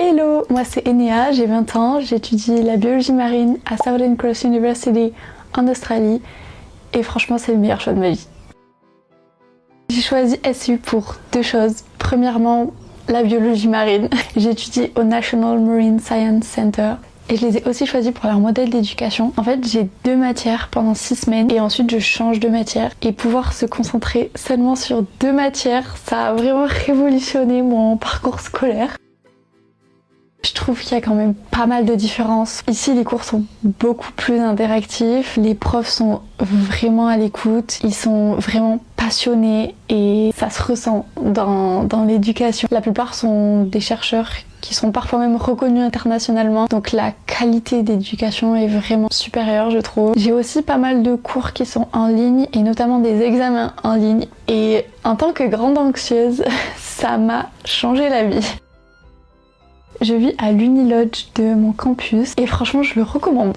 Hello, moi c'est Enea, j'ai 20 ans, j'étudie la biologie marine à Southern Cross University en Australie et franchement c'est le meilleur choix de ma vie. J'ai choisi SU pour deux choses. Premièrement, la biologie marine. J'étudie au National Marine Science Center. Et je les ai aussi choisis pour leur modèle d'éducation. En fait, j'ai 2 matières pendant 6 semaines et ensuite je change de matière. Et pouvoir se concentrer seulement sur 2 matières, ça a vraiment révolutionné mon parcours scolaire. Je trouve qu'il y a quand même pas mal de différences. Ici, les cours sont beaucoup plus interactifs, les profs sont vraiment à l'écoute, ils sont vraiment passionnés et ça se ressent dans l'éducation. La plupart sont des chercheurs qui sont parfois même reconnus internationalement, donc la qualité d'éducation est vraiment supérieure, je trouve. J'ai aussi pas mal de cours qui sont en ligne et notamment des examens en ligne et en tant que grande anxieuse, ça m'a changé la vie. Je vis à l'Unilodge de mon campus et franchement je le recommande.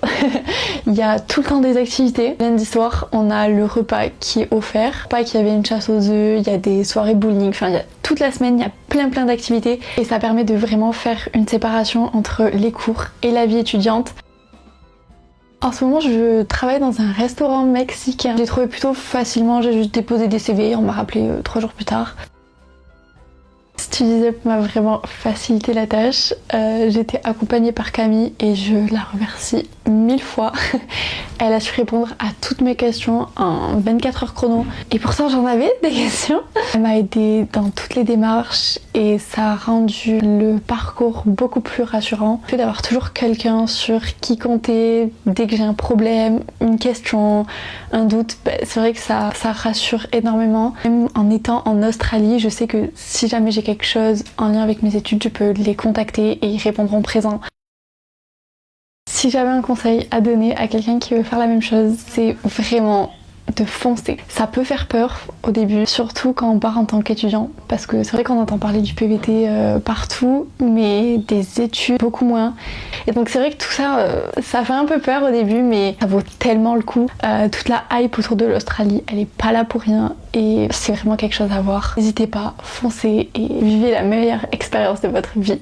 Il y a tout le temps des activités. Lundi soir on a le repas qui est offert. Pas qu'il y avait une chasse aux œufs, il y a des soirées bowling, enfin il y a toute la semaine il y a plein d'activités et ça permet de vraiment faire une séparation entre les cours et la vie étudiante. En ce moment je travaille dans un restaurant mexicain. J'ai trouvé plutôt facilement, j'ai juste déposé des CV, on m'a rappelé 3 jours plus tard. StudiesUp m'a vraiment facilité la tâche. J'étais accompagnée par Camille et je la remercie 1000 fois. Elle a su répondre à toutes mes questions en 24 heures chrono. Et pourtant j'en avais des questions. Elle m'a aidée dans toutes les démarches et ça a rendu le parcours beaucoup plus rassurant. Le fait d'avoir toujours quelqu'un sur qui compter dès que j'ai un problème, une question, un doute, c'est vrai que ça rassure énormément. Même en étant en Australie, je sais que si jamais j'ai quelque chose en lien avec mes études, je peux les contacter et ils répondront présent. Si j'avais un conseil à donner à quelqu'un qui veut faire la même chose, c'est vraiment de foncer. Ça peut faire peur au début, surtout quand on part en tant qu'étudiant, parce que c'est vrai qu'on entend parler du PVT partout, mais des études beaucoup moins. Et donc c'est vrai que tout ça, ça fait un peu peur au début, mais ça vaut tellement le coup. Toute la hype autour de l'Australie, elle est pas là pour rien et c'est vraiment quelque chose à voir. N'hésitez pas, foncez et vivez la meilleure expérience de votre vie.